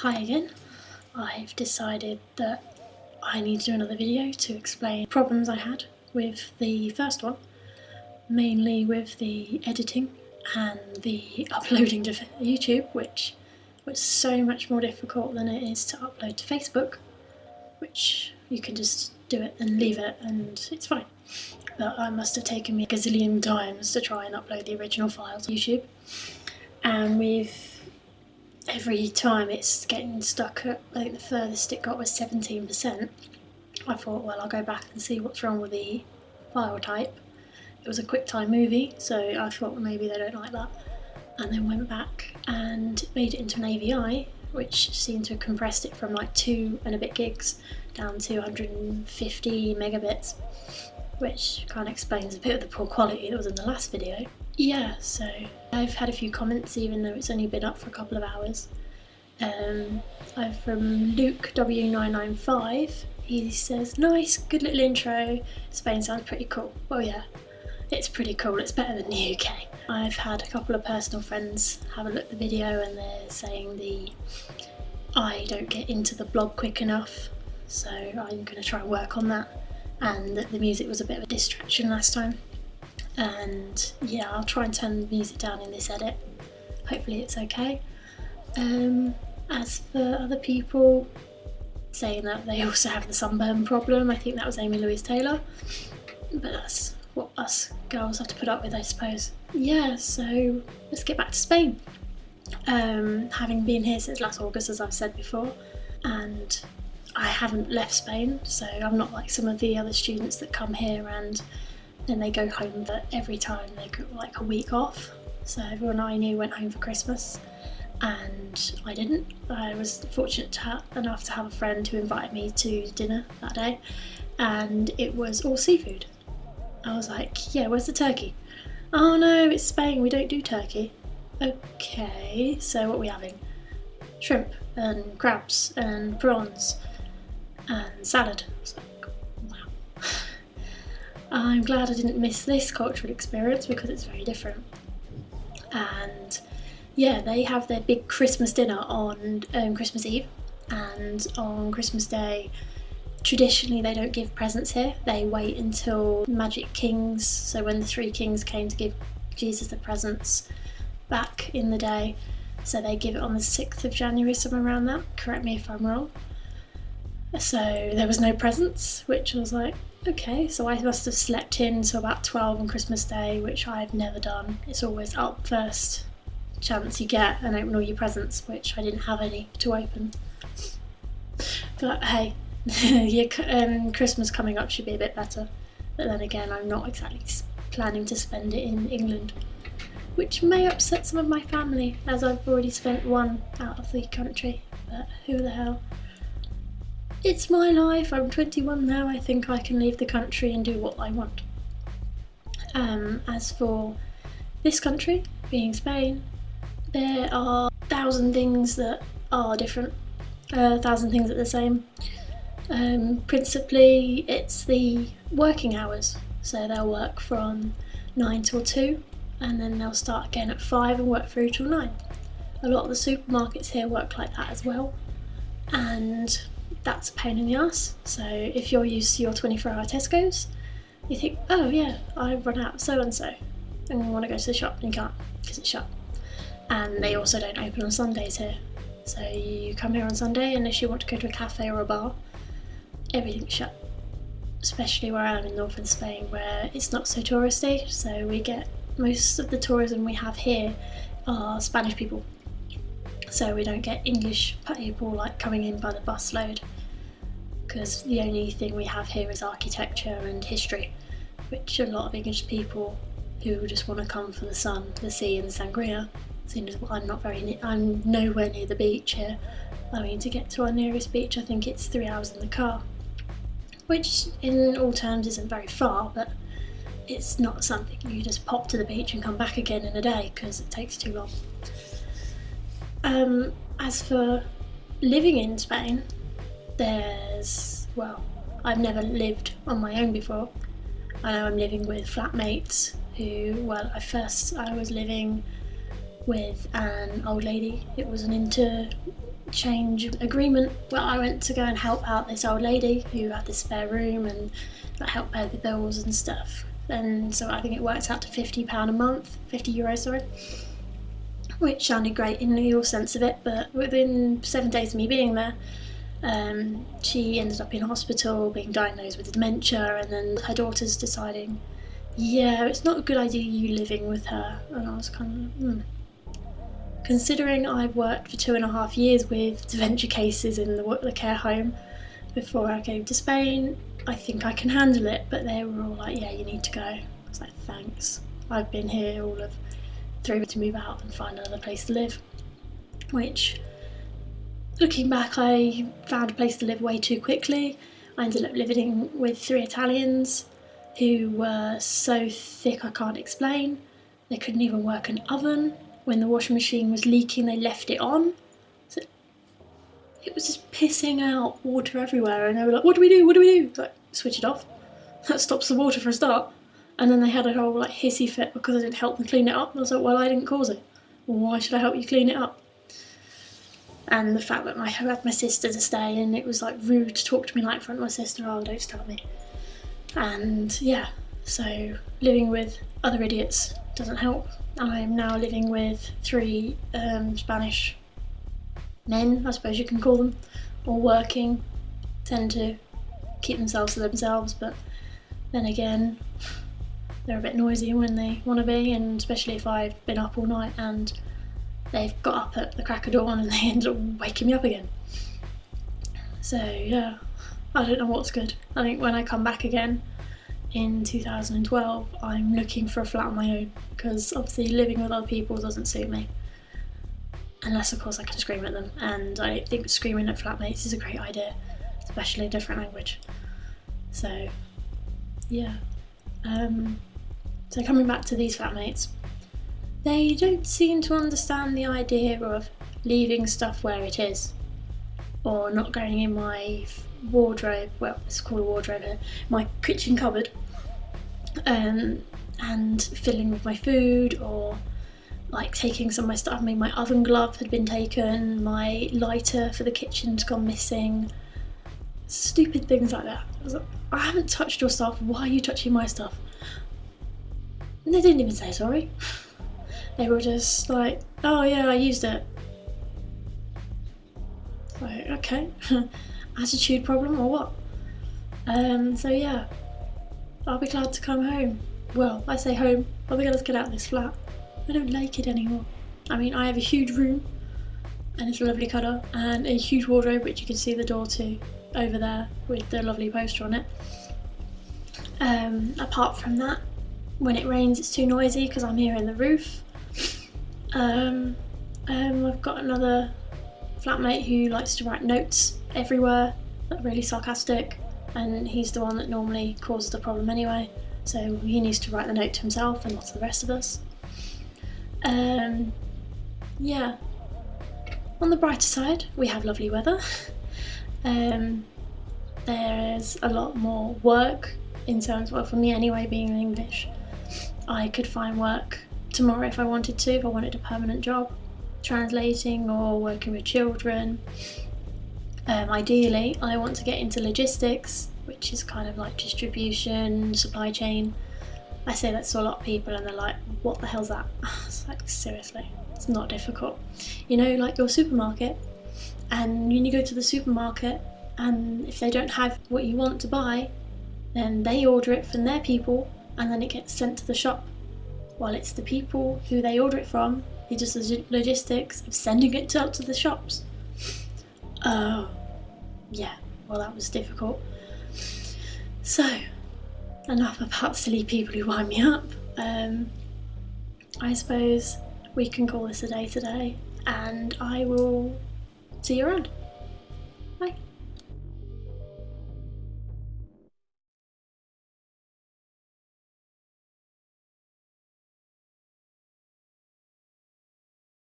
Hi again. I've decided that I need to do another video to explain problems I had with the first one, mainly with the editing and the uploading to YouTube, which was so much more difficult than it is to upload to Facebook, which you can just do it and leave it and it's fine. But it must have taken me a gazillion times to try and upload the original file to YouTube. And every time it's getting stuck at, I think the furthest it got was 17%. I thought, well, I'll go back and see what's wrong with the file type. It was a QuickTime movie, so I thought maybe they don't like that. And then went back and made it into an AVI, which seemed to have compressed it from like 2 and a bit gigs down to 150 megabits, which kind of explains a bit of the poor quality that was in the last video. Yeah, so I've had a few comments even though it's only been up for a couple of hours. I've from Luke W995, he says, nice, good little intro, Spain sounds pretty cool. Well yeah, it's pretty cool, it's better than the UK. I've had a couple of personal friends have a look at the video and they're saying I don't get into the blog quick enough, so I'm going to try and work on that, and that the music was a bit of a distraction last time. And yeah, I'll try and turn the music down in this edit. Hopefully it's okay. As for other people saying that they also have the sunburn problem, I think that was Amy Louise Taylor. But that's what us girls have to put up with, I suppose. Yeah, so let's get back to Spain. Having been here since last August, as I've said before, and I haven't left Spain, so I'm not like some of the other students that come here and then they go home, but every time they get like a week off. So everyone I knew went home for Christmas and I didn't. I was fortunate enough to have a friend who invited me to dinner that day and it was all seafood. I was like, yeah, where's the turkey? Oh no, it's Spain, we don't do turkey. Okay, so what are we having? Shrimp and crabs and prawns and salad. I'm glad I didn't miss this cultural experience because it's very different. And yeah, they have their big Christmas dinner on Christmas Eve, and on Christmas Day traditionally they don't give presents here. They wait until Magic Kings, so when the 3 kings came to give Jesus the presents back in the day, so they give it on the 6th of January, somewhere around that, correct me if I'm wrong. So there was no presents, which was like, okay, so I must have slept in till about 12 on Christmas Day, which I've never done. It's always up first chance you get and open all your presents, which I didn't have any to open. But hey, Christmas coming up should be a bit better. But then again, I'm not exactly planning to spend it in England, which may upset some of my family, as I've already spent one out of the country, but who the hell. It's my life, I'm 21 now, I think I can leave the country and do what I want. As for this country, being Spain, there are 1,000 things that are different, 1,000 things that are the same. Principally, it's the working hours, so they'll work from 9 till 2 and then they'll start again at 5 and work through till 9. A lot of the supermarkets here work like that as well, and that's a pain in the ass. So if you're used to your 24-hour Tesco's, you think, oh yeah, I've run out of so and so and you want to go to the shop and you can't because it's shut. And they also don't open on Sundays here, so you come here on Sunday unless you want to go to a cafe or a bar, everything's shut. Especially where I am in northern Spain, where it's not so touristy, so we get most of the tourism we have here are Spanish people. So we don't get English people like coming in by the busload, because the only thing we have here is architecture and history, which a lot of English people who just want to come for the sun, the sea and the sangria, seeing as I'm nowhere near the beach here. I mean, to get to our nearest beach I think it's 3 hours in the car, which in all terms isn't very far, but it's not something you just pop to the beach and come back again in a day because it takes too long. As for living in Spain, well, I've never lived on my own before. I know I'm living with flatmates who, well, I was living with an old lady. It was an change agreement. Well, I went to go and help out this old lady who had this spare room and like, help pay the bills and stuff. And so I think it worked out to £50 a month, €50, sorry, which sounded great in the real sense of it. But within 7 days of me being there, she ended up in hospital being diagnosed with dementia, and then her daughter's deciding, yeah, it's not a good idea you living with her. And I was kind of, Considering I've worked for 2.5 years with dementia cases in the care home before I came to Spain, I think I can handle it. But they were all like, yeah, you need to go. I was like, thanks. I've been here all of 3 weeks to move out and find another place to live. Which, looking back, I found a place to live way too quickly. I ended up living with 3 Italians who were so thick I can't explain. They couldn't even work an oven. When the washing machine was leaking, they left it on. So it was just pissing out water everywhere, and they were like, what do we do? What do we do? Like, switch it off. That stops the water for a start. And then they had a whole like hissy fit because I didn't help them clean it up. I was like, well, I didn't cause it. Well, why should I help you clean it up? And the fact that I had my sister to stay, and it was like rude to talk to me like in front of my sister. Oh, don't start me. And yeah, so living with other idiots doesn't help. I'm now living with 3 Spanish men, I suppose you can call them, all working, tend to keep themselves to themselves, but then again, they're a bit noisy when they want to be, and especially if I've been up all night and they've got up at the crack of dawn and they end up waking me up again. So yeah, I don't know what's good. I think when I come back again in 2012, I'm looking for a flat on my own, because obviously living with other people doesn't suit me. Unless of course I can scream at them, and I don't think screaming at flatmates is a great idea, especially in a different language. So yeah. So coming back to these flatmates, they don't seem to understand the idea of leaving stuff where it is, or not going in my wardrobe, well, it's called a wardrobe here, my kitchen cupboard, and filling with my food, or like taking some of my stuff. I mean, my oven glove had been taken, my lighter for the kitchen's gone missing, stupid things like that. I was like, I haven't touched your stuff, why are you touching my stuff? And they didn't even say sorry. They were just like, oh yeah, I used it. Like, okay. Attitude problem or what? So yeah, I'll be glad to come home. Well, I say home, I'll be glad to get out of this flat. I don't like it anymore. I mean, I have a huge room, and it's a lovely colour, and a huge wardrobe which you can see the door to over there with the lovely poster on it. Apart from that, when it rains it's too noisy because I'm here in the roof. I've got another flatmate who likes to write notes everywhere, that are really sarcastic, and he's the one that normally causes the problem anyway, so he needs to write the note to himself and not to the rest of us. Yeah. On the brighter side, we have lovely weather. There's a lot more work in terms, well, for me anyway, being in English, I could find work tomorrow if I wanted to, if I wanted a permanent job, translating or working with children. Ideally, I want to get into logistics, which is kind of like distribution, supply chain. I say that to a lot of people and they're like, what the hell's that? It's like, seriously, it's not difficult. You know, like your supermarket, and when you go to the supermarket and if they don't have what you want to buy, then they order it from their people and then it gets sent to the shop. While it's the people who they order it from who does the logistics of sending it out to the shops. Oh, yeah, well that was difficult. So, enough about silly people who wind me up. I suppose we can call this a day today, and I will see you around.